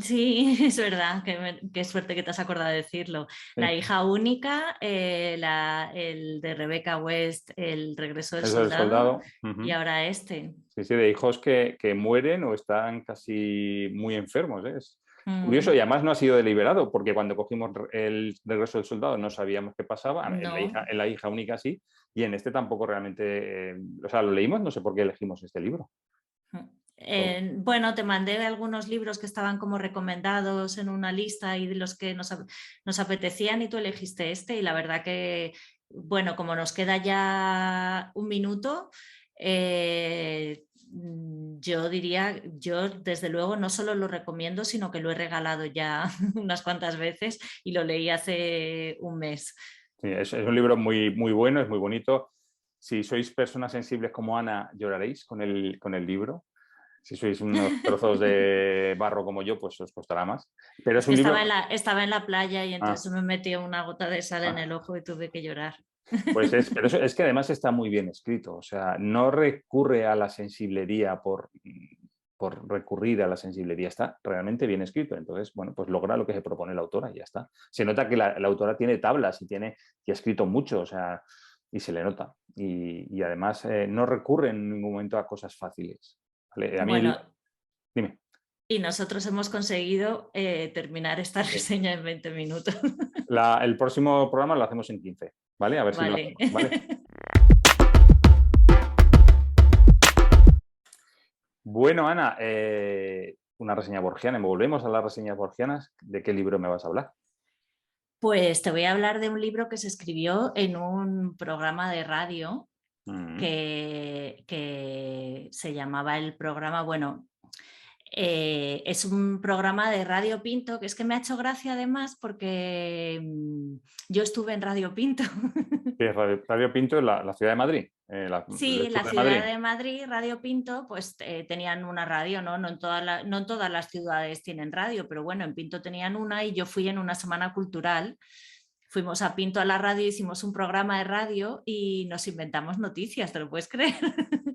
Sí, es verdad, qué suerte que te has acordado de decirlo. La Sí. hija única, el de Rebecca West, El regreso del Eso del soldado, soldado. y Ujú. ahora este. Sí, sí, de hijos que mueren o están casi muy enfermos. ¿Eh? Es curioso y Mm, además no ha sido deliberado, porque cuando cogimos el regreso del soldado no sabíamos qué pasaba, no. en la hija única sí, y en este tampoco realmente, o sea, lo leímos, no sé por qué elegimos este libro. Bueno, te mandé algunos libros que estaban como recomendados en una lista y de los que nos apetecían y tú elegiste este y la verdad que, bueno, como nos queda ya un minuto, yo diría, yo desde luego no solo lo recomiendo, sino que lo he regalado ya unas cuantas veces y lo leí hace un mes. Sí, es un libro muy, muy bueno, es muy bonito. Si sois personas sensibles como Ana, lloraréis con el libro. Si sois unos trozos de barro como yo, pues os costará más. Pero es Es que un libro... estaba en la playa y Ah, entonces me metió una gota de sal en ah, el ojo y tuve que llorar. pues es, pero es que además está muy bien escrito. O sea, no recurre a la sensiblería por recurrir a la sensiblería. Está realmente bien escrito. Entonces, bueno, pues logra lo que se propone la autora y ya está. Se nota que la autora tiene tablas y ha escrito mucho, o sea, y se le nota. Y además no recurre en ningún momento a cosas fáciles. ¿Vale? A mí, Bueno, dime. y nosotros hemos conseguido terminar esta Sí. reseña en 20 minutos. El próximo programa lo hacemos en 15, ¿vale? A ver si lo Vale. hacemos, ¿vale? Bueno, Ana, una reseña borgiana. Volvemos a las reseñas borgianas. ¿De qué libro me vas a hablar? Pues te voy a hablar de un libro que se escribió en un programa de radio Mm. que se llamaba el programa, bueno, es un programa de Radio Pinto, que es que me ha hecho gracia además porque yo estuve en Radio Pinto. ¿Qué es Radio Pinto en la ciudad de Madrid? El Sí, sur la de ciudad Madrid. de Madrid, Radio Pinto, pues tenían una radio, ¿no? No en todas las ciudades tienen radio, pero bueno, en Pinto tenían una y yo fui en una semana cultural. Fuimos a Pinto a la radio, hicimos un programa de radio y nos inventamos noticias, ¿te lo puedes creer?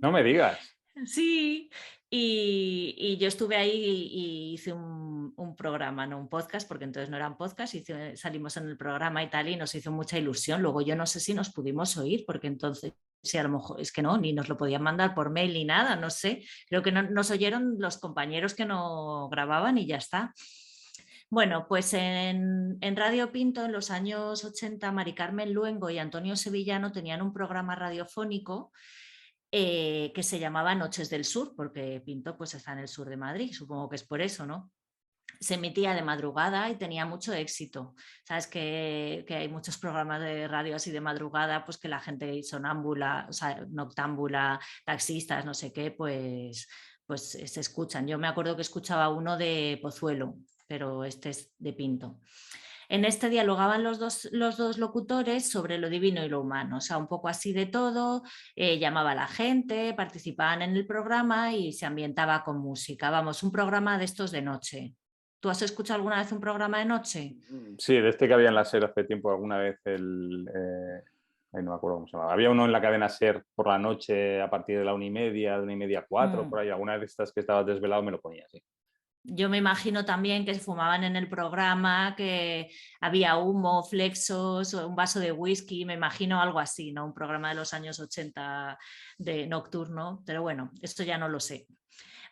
No me digas. Sí, y yo estuve ahí y hice un programa, no un podcast, porque entonces no eran podcasts, salimos en el programa y tal, y nos hizo mucha ilusión. Luego yo no sé si nos pudimos oír, porque entonces, sí, a lo mejor es que no, ni nos lo podían mandar por mail ni nada, no sé. Creo que no, nos oyeron los compañeros que no grababan y ya está. Bueno, pues en Radio Pinto en los años 80, Mari Carmen Luengo y Antonio Sevillano tenían un programa radiofónico que se llamaba Noches del Sur, porque Pinto pues está en el sur de Madrid, supongo que es por eso, ¿no? Se emitía de madrugada y tenía mucho éxito. Sabes que hay muchos programas de radio así de madrugada, pues que la gente sonámbula, o sea, noctámbula, taxistas, no sé qué, pues se escuchan. Yo me acuerdo que escuchaba uno de Pozuelo, pero este es de Pinto. En este dialogaban los dos locutores sobre lo divino y lo humano, o sea, un poco así de todo, llamaba a la gente, participaban en el programa y se ambientaba con música. Vamos, un programa de estos de noche. ¿Tú has escuchado alguna vez un programa de noche? Sí, de este que había en la SER hace tiempo, alguna vez ay, no me acuerdo cómo se llamaba. Había uno en la cadena SER por la noche a partir de la 1:30, de 1:30 a 4, por ahí. Alguna de estas que estabas desvelado me lo ponía así. Yo me imagino también que se fumaban en el programa, que había humo, flexos, un vaso de whisky, me imagino algo así, ¿no? Un programa de los años 80 de nocturno, pero bueno, esto ya no lo sé.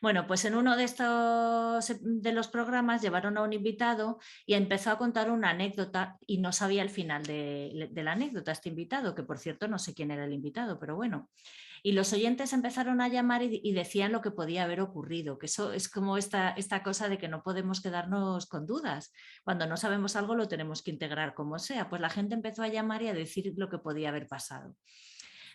Bueno, pues en uno de estos de los programas llevaron a un invitado y empezó a contar una anécdota y no sabía el final de la anécdota este invitado, que por cierto no sé quién era el invitado, pero bueno. Y los oyentes empezaron a llamar y decían lo que podía haber ocurrido, que eso es como esta cosa de que no podemos quedarnos con dudas. Cuando no sabemos algo lo tenemos que integrar como sea. Pues la gente empezó a llamar y a decir lo que podía haber pasado.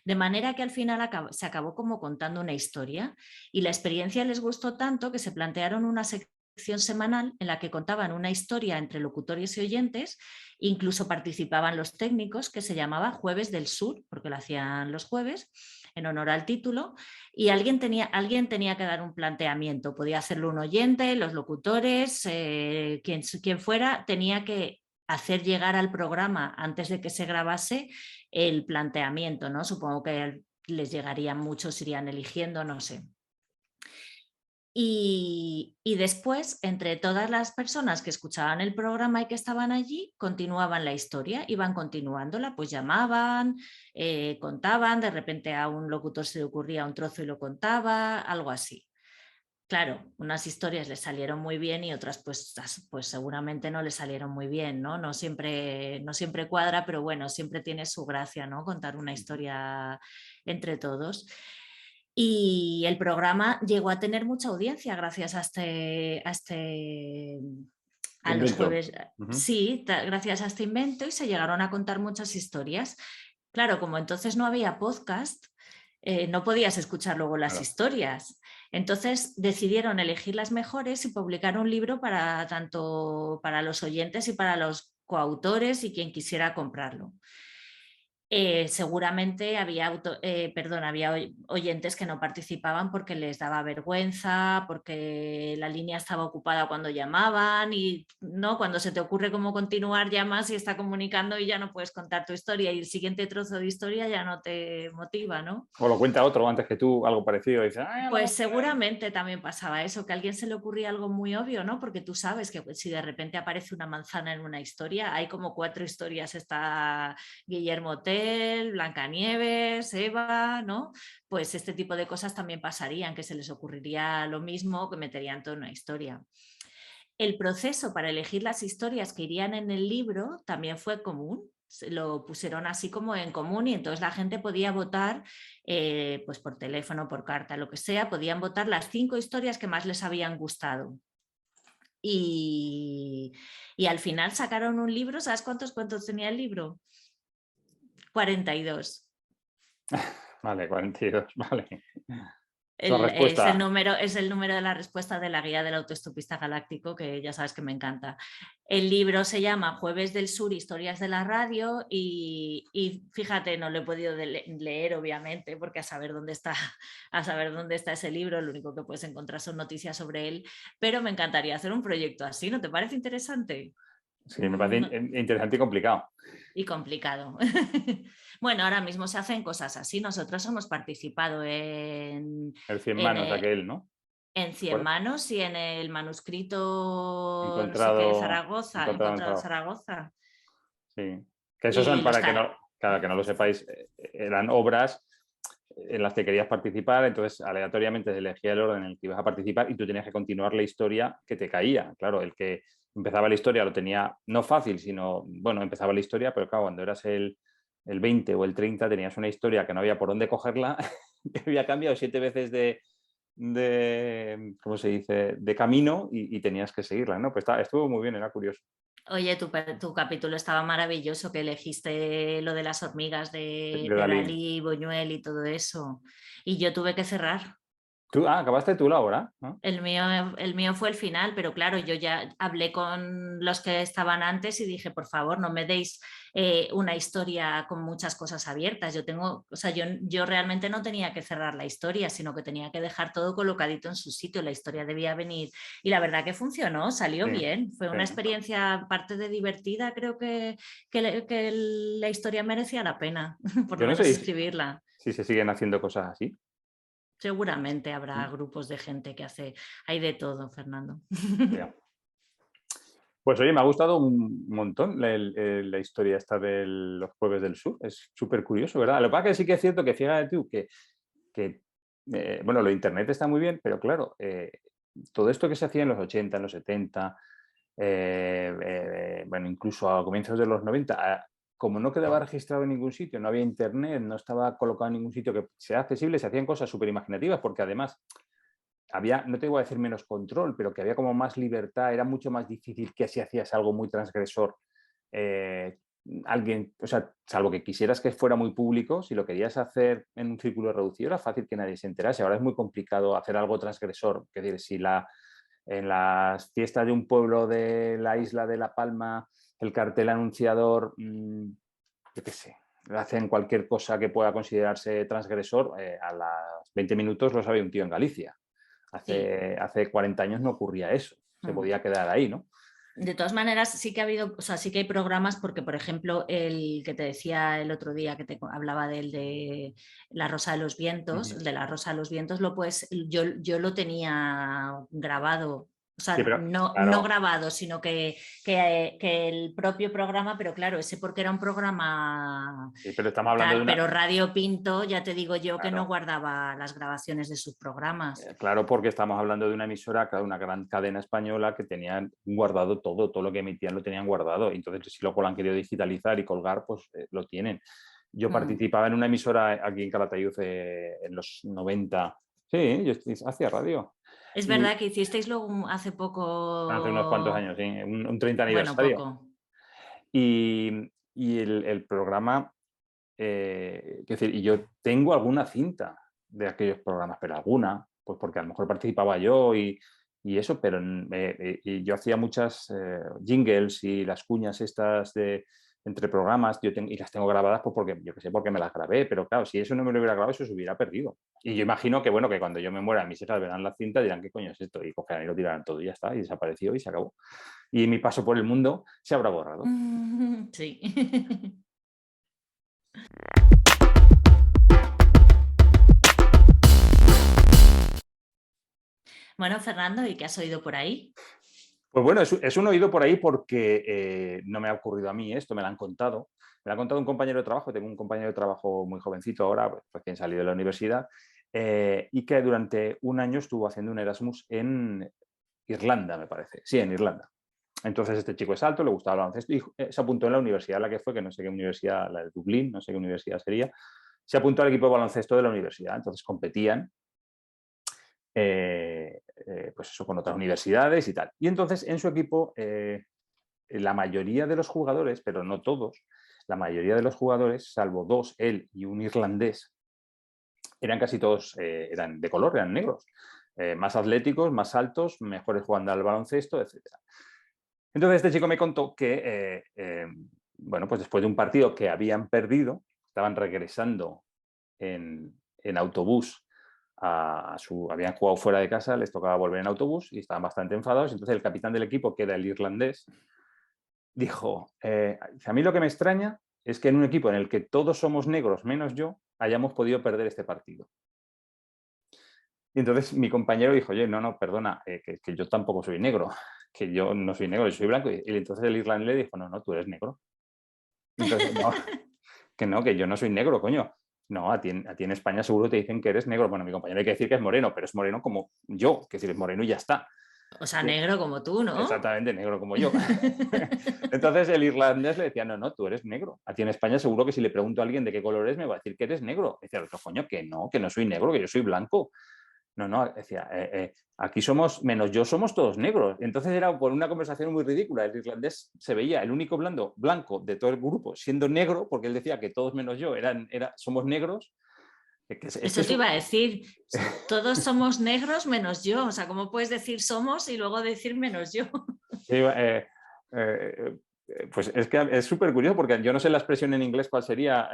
De manera que al final se acabó como contando una historia y la experiencia les gustó tanto que se plantearon una sección semanal en la que contaban una historia entre locutores y oyentes, incluso participaban los técnicos, que se llamaba Jueves del Sur, porque lo hacían los jueves en honor al título, y alguien tenía que dar un planteamiento, podía hacerlo un oyente, los locutores, quien fuera, tenía que hacer llegar al programa antes de que se grabase el planteamiento, ¿no? Supongo que les llegarían muchos, irían eligiendo, no sé. Y después, entre todas las personas que escuchaban el programa y que estaban allí, continuaban la historia, iban continuándola, pues llamaban, contaban, de repente a un locutor se le ocurría un trozo y lo contaba, algo así. Claro, unas historias le salieron muy bien y otras pues seguramente no le salieron muy bien, ¿no? No siempre cuadra, pero bueno, siempre tiene su gracia, ¿no? Contar una historia entre todos. Y el programa llegó a tener mucha audiencia gracias a los Invento. jueves, sí, gracias a este invento, y se llegaron a contar muchas historias. Claro, como entonces no había podcast, no podías escuchar luego las Claro. historias. Entonces decidieron elegir las mejores y publicar un libro para tanto para los oyentes y para los coautores y quien quisiera comprarlo. Seguramente había oyentes que no participaban porque les daba vergüenza, porque la línea estaba ocupada cuando llamaban y no, cuando se te ocurre cómo continuar, llamas y está comunicando y ya no puedes contar tu historia y el siguiente trozo de historia ya no te motiva, ¿no? O lo cuenta otro antes que tú, algo parecido, y dices, ¡ay, Pues seguramente también pasaba eso, que a alguien se le ocurría algo muy obvio, ¿no? Porque tú sabes que si de repente aparece una manzana en una historia, hay como 4 historias, está Guillermo Tell, Blancanieves, Eva, ¿no? Pues este tipo de cosas también pasarían, que se les ocurriría lo mismo, que meterían toda una historia. El proceso para elegir las historias que irían en el libro también fue común, lo pusieron así como en común y entonces la gente podía votar pues por teléfono, por carta, lo que sea, podían votar las 5 historias que más les habían gustado. Y, y al final sacaron un libro, ¿sabes cuántos tenía el libro? 42. Vale, 42, vale. La respuesta. Es el número de la respuesta de la guía del autoestopista galáctico, que ya sabes que me encanta. El libro se llama Jueves del Sur, Historias de la Radio, y fíjate, no lo he podido leer, obviamente, porque a saber dónde está ese libro, lo único que puedes encontrar son noticias sobre él, pero me encantaría hacer un proyecto así, ¿no te parece interesante? Sí, me parece interesante y complicado. Y complicado. Bueno, ahora mismo se hacen cosas así. Nosotros hemos participado El 100 en, manos aquel, ¿no? en ¿Te 100 acuerdas? manos y en el manuscrito, no sé qué, de Encontrado, Zaragoza, encontrado, encontrado en encontrado. Zaragoza. Sí. Que esos Y son, los para que no, claro, que no lo sepáis, eran obras en las que querías participar, entonces aleatoriamente se elegía el orden en el que ibas a participar y tú tenías que continuar la historia que te caía. Claro, el que empezaba la historia lo tenía no fácil, sino, bueno, empezaba la historia, pero claro, cuando eras el 20 o el 30 tenías una historia que no había por dónde cogerla, que había cambiado 7 veces de ¿cómo se dice?, de camino y tenías que seguirla, ¿no? Pues estuvo muy bien, era curioso. Oye, tu capítulo estaba maravilloso, que elegiste lo de las hormigas De de Dalí. Dalí, Buñuel y todo eso. Y yo tuve que cerrar. ¿Tú, acabaste tú la obra, ¿no? El mío fue el final, pero claro, yo ya hablé con los que estaban antes y dije, por favor, no me deis una historia con muchas cosas abiertas. Yo realmente no tenía que cerrar la historia, sino que tenía que dejar todo colocadito en su sitio. La historia debía venir. Y la verdad que funcionó, salió Sí, bien. Fue sí. una experiencia, aparte de divertida, creo que la historia merecía la pena, por lo Yo no menos sé escribirla. si se siguen haciendo cosas así. Seguramente habrá grupos de gente que hay de todo, Fernando. Ya. Pues oye, me ha gustado un montón la historia esta de los Jueves del Sur. Es súper curioso, ¿verdad? Lo que pasa es que sí que es cierto que fíjate tú que bueno, lo de Internet está muy bien, pero claro, todo esto que se hacía en los 80, en los 70, bueno, incluso a comienzos de los 90, como no quedaba registrado en ningún sitio, no había Internet, no estaba colocado en ningún sitio que sea accesible, se hacían cosas súper imaginativas, porque además había, no te voy a decir menos control, pero que había como más libertad, era mucho más difícil que si hacías algo muy transgresor, alguien, o sea, salvo que quisieras que fuera muy público, si lo querías hacer en un círculo reducido era fácil que nadie se enterase. Ahora es muy complicado hacer algo transgresor. Es decir, si en las fiestas de un pueblo de la isla de La Palma el cartel anunciador, yo qué sé, hacen cualquier cosa que pueda considerarse transgresor, a las 20 minutos lo sabe un tío en Galicia. Sí. Hace 40 años no ocurría eso, se podía quedar ahí, ¿no? De todas maneras, sí que ha habido, o sea, sí que hay programas porque, por ejemplo, el que te decía el otro día que te hablaba del de La Rosa de los Vientos, el de La Rosa de los Vientos, yo lo tenía grabado, o Sí, sea, pero no claro, grabado, sino que el propio programa, pero claro, ese porque era un programa sí, pero estamos hablando de tal, una, pero Radio Pinto, ya te digo yo que no claro, guardaba las grabaciones de sus programas. claro, porque estamos hablando de una emisora, claro, una gran cadena española que tenían guardado todo lo que emitían lo tenían guardado. Entonces, si luego lo han querido digitalizar y colgar, pues lo tienen. Yo participaba en una emisora aquí en Calatayud en los 90. Sí, yo hacía radio. Es Y verdad que hicisteis luego hace hace unos cuantos poco, años, sí, un 30 bueno, aniversario. poco. Y el programa, quiero decir, y yo tengo alguna cinta de aquellos programas, pero alguna, pues porque a lo mejor participaba yo y eso, pero y yo hacía muchas jingles y las cuñas estas de entre programas, y las tengo grabadas pues porque, yo que sé, porque me las grabé, pero claro, si eso no me lo hubiera grabado, eso se hubiera perdido. Y yo imagino que, bueno, que cuando yo me muera, mis hijas verán la cinta y dirán, ¿qué coño es esto? Y cogerán y lo tirarán todo y ya está, y desapareció y se acabó. Y mi paso por el mundo se habrá borrado. Sí. Bueno, Fernando, ¿y qué has oído por ahí? Pues bueno, es un oído por ahí porque no me ha ocurrido a mí esto, me lo han contado. Me lo ha contado un compañero de trabajo, tengo un compañero de trabajo muy jovencito ahora, pues, recién salido de la universidad, y que durante un año estuvo haciendo un Erasmus en Irlanda, me parece. Sí, en Irlanda. Entonces este chico es alto, le gustaba el baloncesto y se apuntó en la universidad, la que fue, que no sé qué universidad, la de Dublín, no sé qué universidad sería, se apuntó al equipo de baloncesto de la universidad. Entonces competían pues eso, con otras universidades y tal. Y entonces en su equipo, la mayoría de los jugadores, pero no todos, la mayoría de los jugadores, salvo dos, él y un irlandés, eran casi todos, eran de color, eran negros, más atléticos, más altos, mejores jugando al baloncesto, etc. Entonces este chico me contó que, bueno, pues después de un partido que habían perdido, estaban regresando en autobús habían jugado fuera de casa, les tocaba volver en autobús y estaban bastante enfadados. Entonces el capitán del equipo, que era el irlandés, dijo, a mí lo que me extraña es que en un equipo en el que todos somos negros menos yo, hayamos podido perder este partido. Y entonces mi compañero dijo, oye, no, perdona, que yo tampoco soy negro, que yo no soy negro, yo soy blanco. Y entonces el irlandés dijo, no, tú eres negro. Entonces, no, que yo no soy negro, coño. No, a ti en España seguro te dicen que eres negro. Bueno, mi compañero hay que decir que es moreno, pero es moreno como yo, que decir, es moreno y ya está. O sea, negro como tú, ¿no? Exactamente, negro como yo. Entonces el irlandés le decía, no, tú eres negro. A ti en España seguro que si le pregunto a alguien de qué color es, me va a decir que eres negro. Decía el otro, coño, que no soy negro, que yo soy blanco. No, decía, aquí somos, menos yo, somos todos negros. Entonces era por una conversación muy ridícula. El irlandés se veía el único blanco de todo el grupo siendo negro, porque él decía que todos menos yo somos negros. Eso te iba a decir, todos somos negros menos yo. O sea, ¿cómo puedes decir somos y luego decir menos yo? Sí, pues es que es súper curioso porque yo no sé la expresión en inglés cuál sería.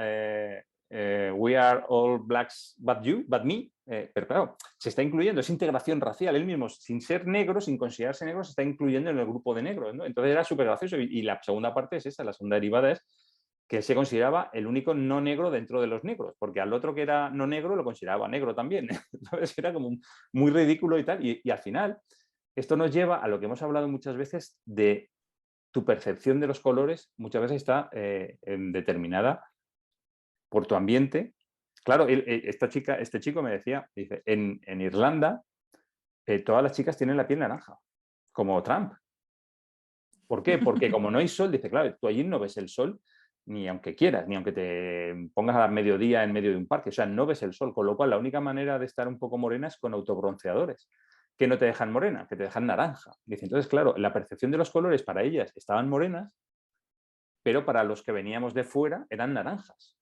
We are all blacks but me. Pero claro, se está incluyendo, es integración racial. Él mismo, sin ser negro, sin considerarse negro, se está incluyendo en el grupo de negros, ¿no? Entonces era súper gracioso. Y la segunda parte es esa, la segunda derivada es que él se consideraba el único no negro dentro de los negros, porque al otro que era no negro lo consideraba negro también. Entonces era como muy ridículo y tal. Y al final, esto nos lleva a lo que hemos hablado muchas veces de tu percepción de los colores, muchas veces está determinada por tu ambiente. Claro, este chico me decía, dice, en Irlanda todas las chicas tienen la piel naranja, como Trump. ¿Por qué? Porque como no hay sol, dice, claro, tú allí no ves el sol ni aunque quieras, ni aunque te pongas a mediodía en medio de un parque, o sea, no ves el sol, con lo cual la única manera de estar un poco morena es con autobronceadores, que no te dejan morena, que te dejan naranja. Dice, entonces, claro, la percepción de los colores para ellas estaban morenas, pero para los que veníamos de fuera eran naranjas.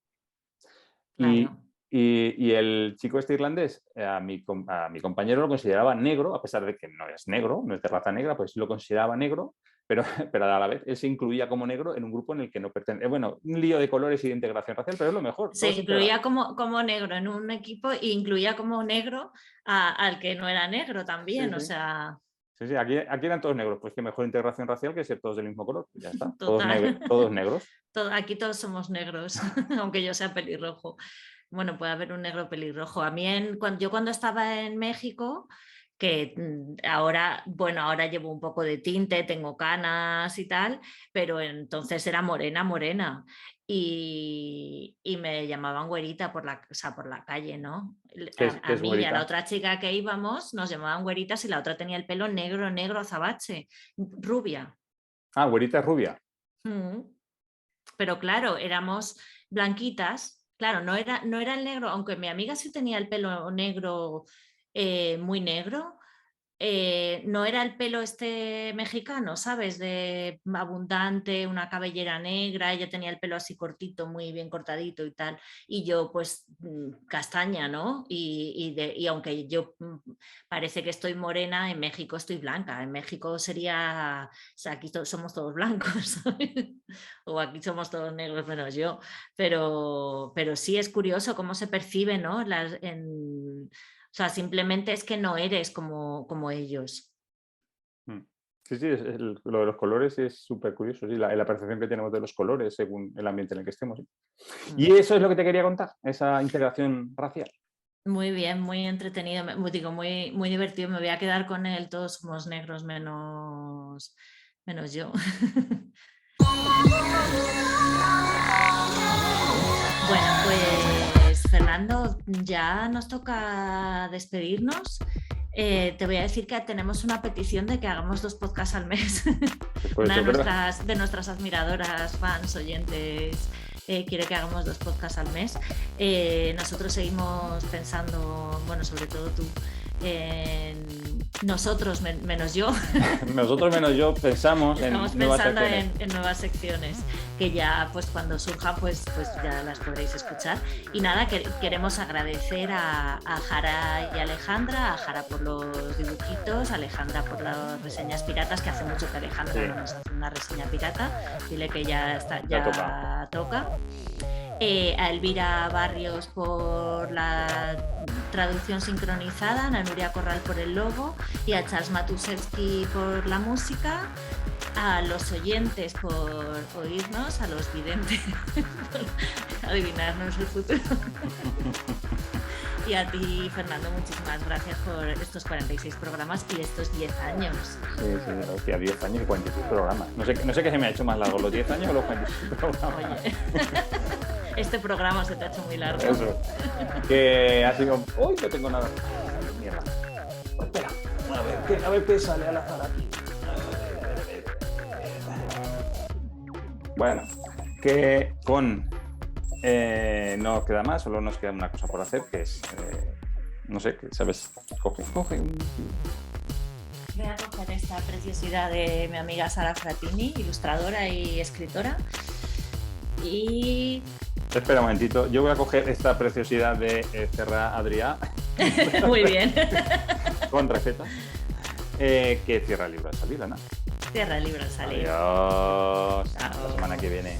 Y, Claro. y el chico este irlandés, a mi compañero lo consideraba negro, a pesar de que no es negro, no es de raza negra, pues lo consideraba negro, pero a la vez él se incluía como negro en un grupo en el que no pertenece. Bueno, un lío de colores y de integración racial, pero es lo mejor. Se incluía como negro en un equipo e incluía como negro al que no era negro Sí, también, o sí. sea, Sí, aquí eran todos negros, pues qué mejor integración racial que ser todos del mismo color, pues ya está, total. todos negros. Aquí todos somos negros, aunque yo sea pelirrojo. Bueno, puede haber un negro pelirrojo. A mí, yo cuando estaba en México, que ahora, bueno, ahora llevo un poco de tinte, tengo canas y tal, pero entonces era morena, morena. Y me llamaban güerita o sea, por la calle, ¿no? Que A es mí y a la güerita. otra chica que íbamos nos llamaban güeritas y la otra tenía el pelo negro, negro, azabache, rubia. Ah, güerita es rubia. Mm. Pero claro, blanquitas. Claro, no era el negro, aunque mi amiga sí tenía el pelo negro, muy negro. No era el pelo este mexicano, ¿sabes? De abundante, una cabellera negra, ella tenía el pelo así cortito, muy bien cortadito y tal, y yo pues castaña, ¿no? Y aunque yo parece que estoy morena, en México estoy blanca, en México sería, o sea, aquí somos todos blancos, ¿sabes? O aquí somos todos negros menos yo, pero sí es curioso cómo se percibe, ¿no? O sea, simplemente es que no eres como ellos. Sí, sí, lo de los colores es súper curioso, sí, la percepción que tenemos de los colores según el ambiente en el que estemos. ¿Sí? Y eso es lo que te quería contar, esa integración racial. Muy bien, muy entretenido, digo, muy, muy divertido. Me voy a quedar con él, todos somos negros menos yo. Bueno, pues Fernando, ya nos toca despedirnos. Te voy a decir que tenemos una petición de que hagamos 2 podcasts al mes. Una de nuestras admiradoras, fans, oyentes, quiere que hagamos 2 podcasts al mes. Nosotros seguimos pensando, bueno, sobre todo tú, en nosotros menos yo. Nosotros menos yo pensamos Estamos pensando en nuevas secciones que ya pues cuando surjan pues ya las podréis escuchar. Y nada, queremos agradecer a Jara y Alejandra, a Jara por los dibujitos, a Alejandra por las reseñas piratas, que hace mucho que Alejandra no nos hace una reseña pirata, dile que ya toca. A Elvira Barrios por la traducción sincronizada, a Nuria Corral por el logo y a Charles Matusewski por la música, a los oyentes por oírnos, a los videntes por adivinarnos el futuro. Y a ti, Fernando, muchísimas gracias por estos 46 programas y estos 10 años. Sí, hostia, 10 años y 46 programas. No sé qué se me ha hecho más largo, los 10 años o los 46 programas. Oye. Este programa se te ha hecho muy largo. Eso. Que ha sido... ¡Uy, no tengo nada! Mierda. Espera, a ver qué sale al azar aquí. Bueno, que con... no queda más, solo nos queda una cosa por hacer, que es... no sé, ¿sabes? Coge. Voy a coger esta preciosidad de mi amiga Sara Fratini, ilustradora y escritora. Y... Espera un momentito, yo voy a coger esta preciosidad de Cerra Adrià. Muy bien. Con receta. Que cierra el libro de salida, ¿no? Cierra el libro de salida. Adiós. Chao. La semana que viene.